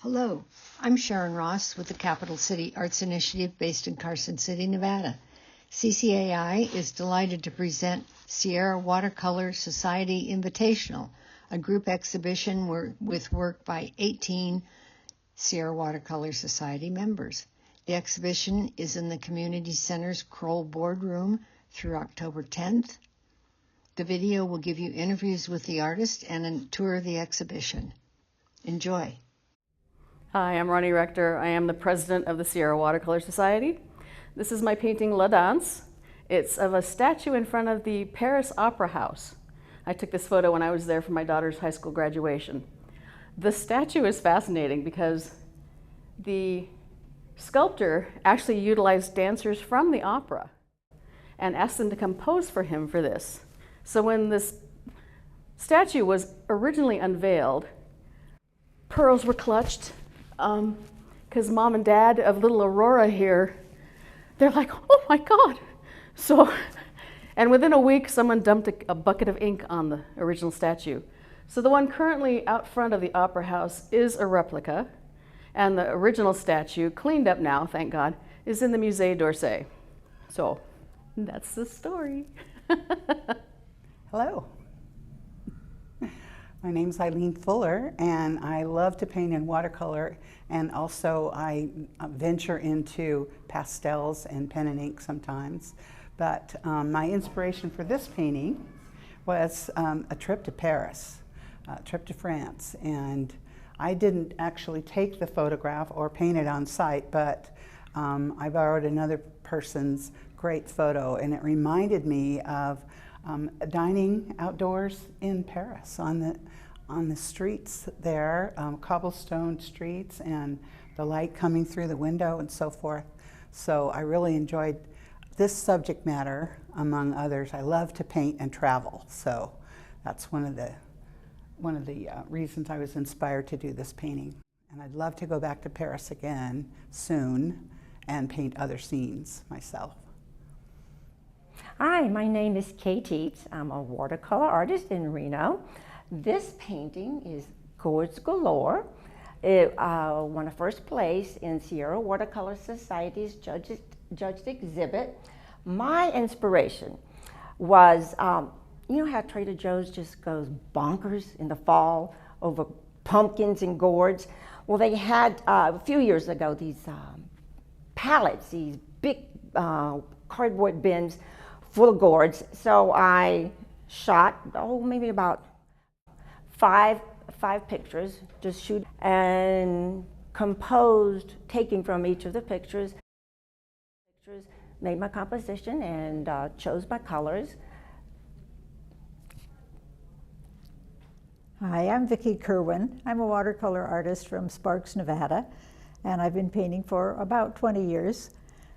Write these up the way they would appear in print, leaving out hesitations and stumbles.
Hello, I'm Sharon Ross with the Capital City Arts Initiative based in Carson City, Nevada. CCAI is delighted to present Sierra Watercolor Society Invitational, a group exhibition with work by 18 Sierra Watercolor Society members. The exhibition is in the Community Center's Crowell Board Room through October 10th. The video will give you interviews with the artist and a tour of the exhibition. Enjoy. Hi, I'm Ronnie Rector. I am the president of the Sierra Watercolor Society. This is my painting La Danse. It's of a statue in front of the Paris Opera House. I took this photo when I was there for my daughter's high school graduation. The statue is fascinating because the sculptor actually utilized dancers from the opera and asked them to compose for him for this. So when this statue was originally unveiled, pearls were clutched because mom and dad of little Aurora here, they're like, oh my God. So, and within a week, someone dumped a bucket of ink on the original statue. So the one currently out front of the Opera House is a replica, and the original statue, cleaned up now, thank God, is in the Musée d'Orsay. So that's the story. Hello. My name's Eileen Fuller, and I love to paint in watercolor, and also I venture into pastels and pen and ink sometimes. But my inspiration for this painting was a trip to Paris, a trip to France, and I didn't actually take the photograph or paint it on site, but I borrowed another person's great photo, and it reminded me of dining outdoors in Paris on the streets there, cobblestone streets, and the light coming through the window and so forth. So I really enjoyed this subject matter, among others. I love to paint and travel, so that's one of the reasons I was inspired to do this painting. And I'd love to go back to Paris again soon and paint other scenes myself. Hi, my name is Kay Tietz. I'm a watercolor artist in Reno. This painting is Gourds Galore. It won first place in Sierra Watercolor Society's judged exhibit. My inspiration was, you know how Trader Joe's just goes bonkers in the fall over pumpkins and gourds? Well, they had, a few years ago, these pallets, these big cardboard bins full of gourds. So I shot, maybe about five pictures, just shoot, and composed, taking from each of the pictures, made my composition and chose my colors. Hi, I'm Vicki Curwen. I'm a watercolor artist from Sparks, Nevada, and I've been painting for about 20 years.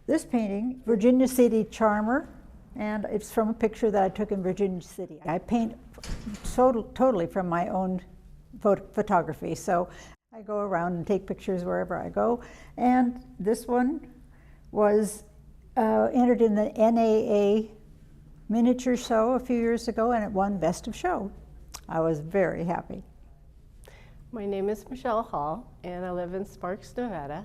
This painting, Virginia City Charmer, and it's from a picture that I took in Virginia City. I paint totally from my own photography, so I go around and take pictures wherever I go. And this one was entered in the NAA miniature show a few years ago, and it won Best of Show. I was very happy. My name is Michelle Hall, and I live in Sparks, Nevada,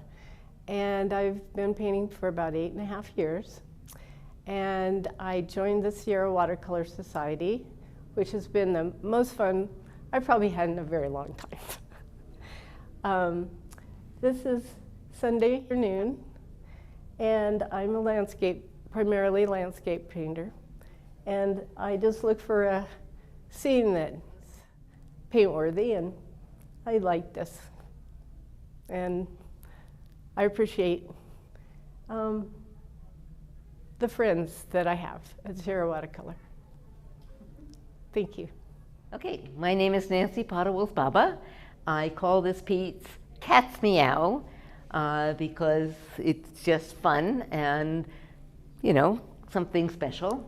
and I've been painting for about 8.5 years. And I joined the Sierra Watercolor Society, which has been the most fun I've probably had in a very long time. This is Sunday afternoon, and I'm a primarily landscape painter. And I just look for a scene that's paint-worthy, and I like this. And I appreciate the friends that I have at Sierra Watercolor. Thank you. Okay, my name is Nancy Podewils-Baba. I call this piece Cat's Meow because it's just fun and, you know, something special.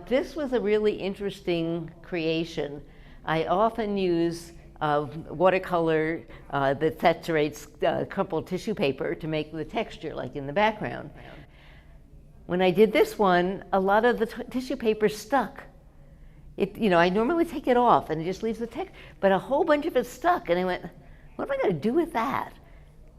This was a really interesting creation. I often use watercolor that saturates crumpled tissue paper to make the texture, like in the background. When I did this one, a lot of the tissue paper stuck. I normally take it off and it just leaves the text, but a whole bunch of it stuck, and I went, what am I going to do with that?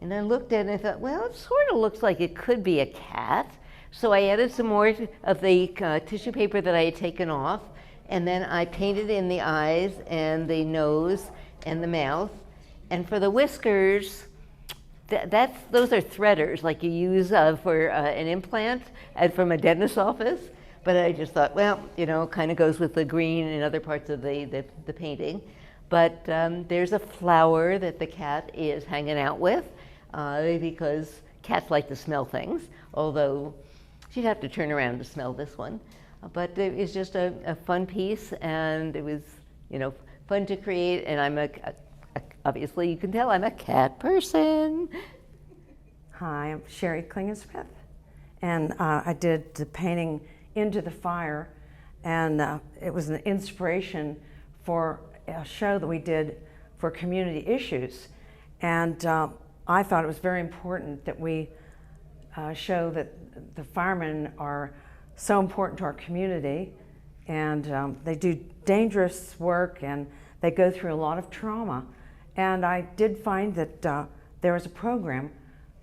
And I looked at it and I thought, well, it sort of looks like it could be a cat. So I added some more of the tissue paper that I had taken off, and then I painted in the eyes and the nose and the mouth. And for the whiskers, those are threaders like you use for an implant from a dentist's office. But I just thought, well, you know, kind of goes with the green and other parts of the painting. But there's a flower that the cat is hanging out with because cats like to smell things, although she'd have to turn around to smell this one. But it was just a fun piece, and it was, you know, fun to create. And I'm obviously you can tell I'm a cat person. Hi, I'm Sherry Klingensmith, and I did the painting Into the Fire, and it was an inspiration for a show that we did for community issues. And I thought it was very important that we show that the firemen are so important to our community, and they do dangerous work, and they go through a lot of trauma. And I did find that there was a program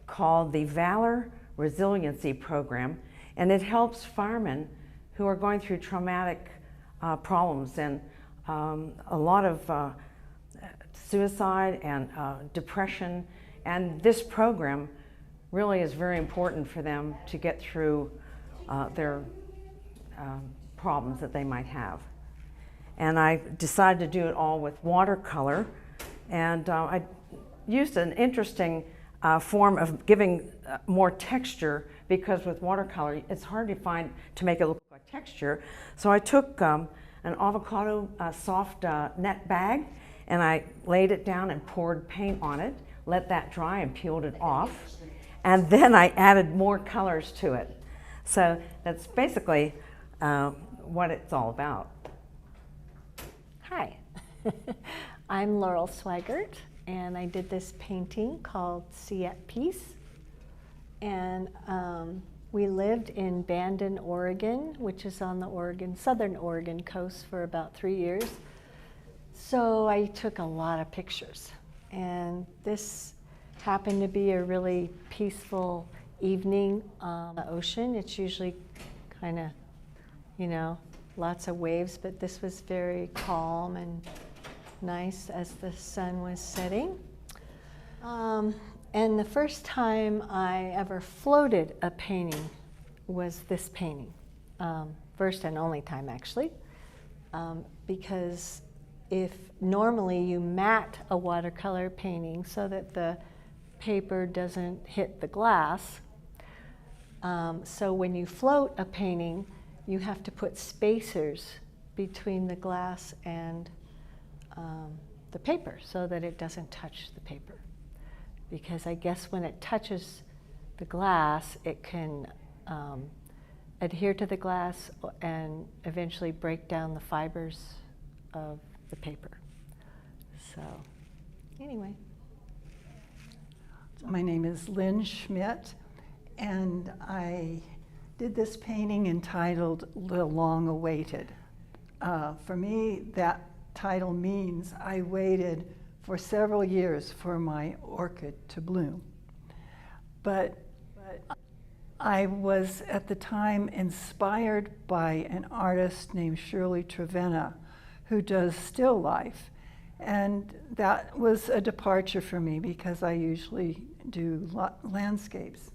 called the Valor Resiliency Program, and it helps firemen who are going through traumatic problems and a lot of suicide and depression. And this program really is very important for them to get through their problems that they might have. And I decided to do it all with watercolor, and I used an interesting form of giving more texture, because with watercolor it's hard to make it look like texture. So I took an avocado soft net bag, and I laid it down and poured paint on it, let that dry and peeled it off, and then I added more colors to it. So that's basically what it's all about. Hi, I'm Laurel Sweigart, and I did this painting called Sea at Peace. And we lived in Bandon, Oregon, which is on the southern Oregon coast, for about 3 years. So I took a lot of pictures, and this happened to be a really peaceful evening on the ocean. It's usually kind of, you know, lots of waves, but this was very calm and nice as the sun was setting. And the first time I ever floated a painting was this painting. First and only time, actually, because if normally you matte a watercolor painting so that the paper doesn't hit the glass, so when you float a painting, you have to put spacers between the glass and the paper so that it doesn't touch the paper. Because I guess when it touches the glass, it can adhere to the glass and eventually break down the fibers of the paper. So, anyway. My name is Lynn Schmidt, and I did this painting entitled The Long Awaited. For me, that title means I waited for several years for my orchid to bloom. But I was at the time inspired by an artist named Shirley Trevena, who does still life. And that was a departure for me because I usually do landscapes.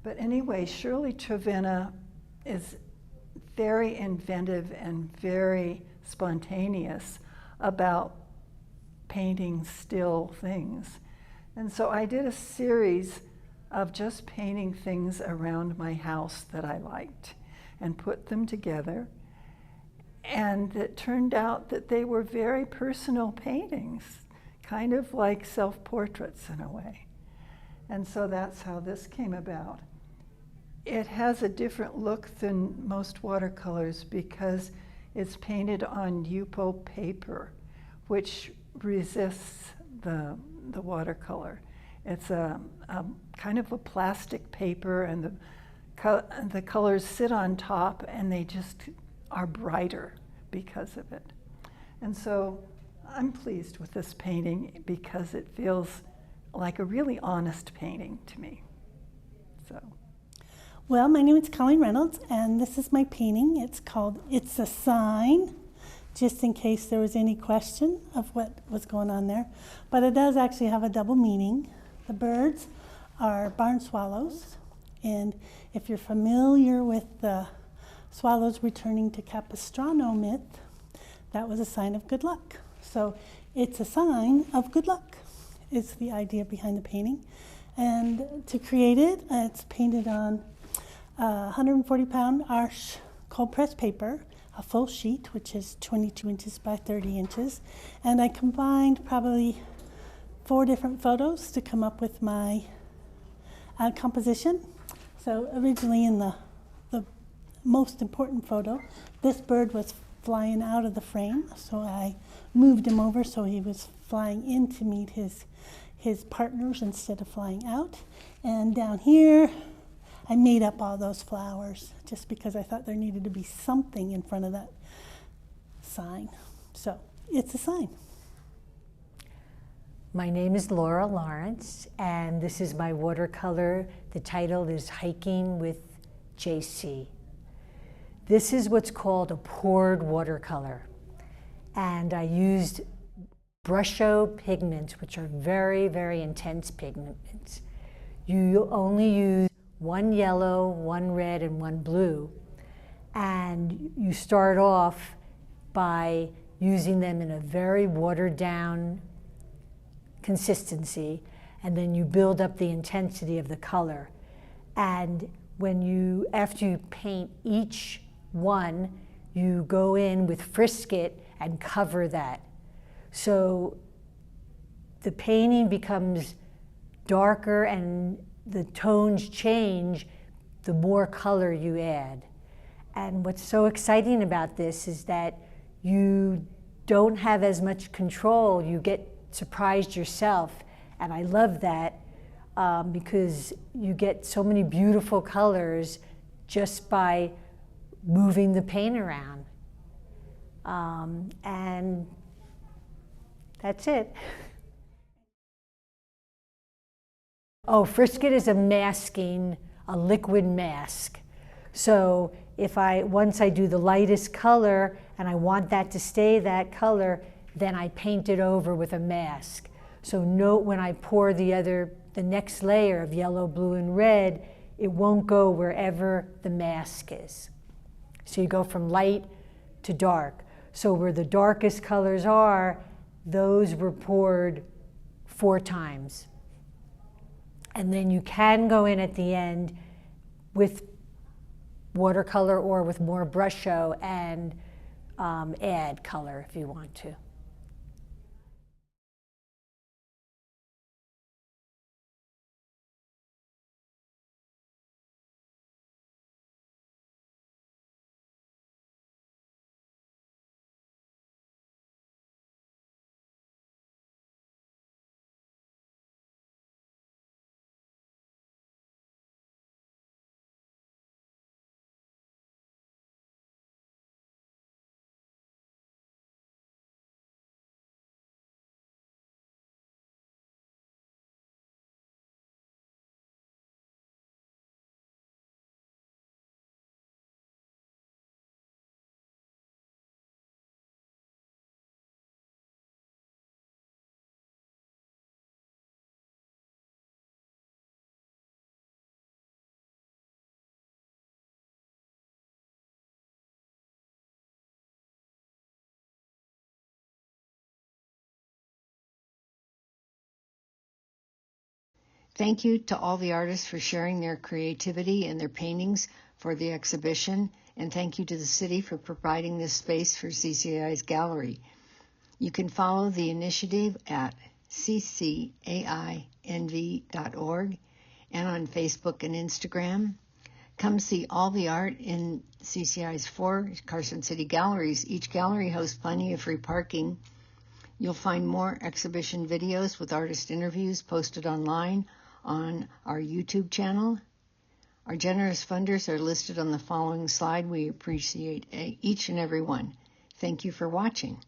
But anyway, Shirley Trevena is very inventive and very spontaneous about painting still things. And so I did a series of just painting things around my house that I liked and put them together. And it turned out that they were very personal paintings, kind of like self-portraits in a way. And so that's how this came about. It has a different look than most watercolors because it's painted on Yupo paper, which resists the watercolor. It's a kind of a plastic paper, and the colors sit on top, and they just are brighter because of it. And so I'm pleased with this painting because it feels like a really honest painting to me. So. Well, my name is Colleen Reynolds, and this is my painting. It's called It's a Sign, just in case there was any question of what was going on there. But it does actually have a double meaning. The birds are barn swallows, and if you're familiar with the swallows returning to Capistrano myth, that was a sign of good luck. So it's a sign of good luck is the idea behind the painting. And to create it, it's painted on 140-pound Arches cold press paper, a full sheet, which is 22 inches by 30 inches. And I combined probably 4 different photos to come up with my composition. So originally in the most important photo, this bird was flying out of the frame, so I moved him over so he was flying in to meet his partners instead of flying out. And down here, I made up all those flowers just because I thought there needed to be something in front of that sign. So it's a sign. My name is Laura Lawrence, and this is my watercolor. The title is Hiking with JC. This is what's called a poured watercolor. And I used brusho pigments, which are very, very intense pigments. You only use 1 yellow, 1 red, and 1 blue. And you start off by using them in a very watered down consistency, and then you build up the intensity of the color. And after you paint each one, you go in with Frisket and cover that. So the painting becomes darker and the tones change the more color you add. And what's so exciting about this is that you don't have as much control. You get surprised yourself, and I love that because you get so many beautiful colors just by moving the paint around. And that's it. Oh, Frisket is a liquid mask. So once I do the lightest color and I want that to stay that color, then I paint it over with a mask. So note when I pour the next layer of yellow, blue, and red, it won't go wherever the mask is. So you go from light to dark. So where the darkest colors are, those were poured 4 times. And then you can go in at the end with watercolor or with more brusho and add color if you want to. Thank you to all the artists for sharing their creativity and their paintings for the exhibition, and thank you to the city for providing this space for CCAI's gallery. You can follow the initiative at CCAINV.org and on Facebook and Instagram. Come see all the art in CCAI's 4 Carson City galleries. Each gallery hosts plenty of free parking. You'll find more exhibition videos with artist interviews posted online on our YouTube channel. Our generous funders are listed on the following slide. We appreciate each and every one. Thank you for watching.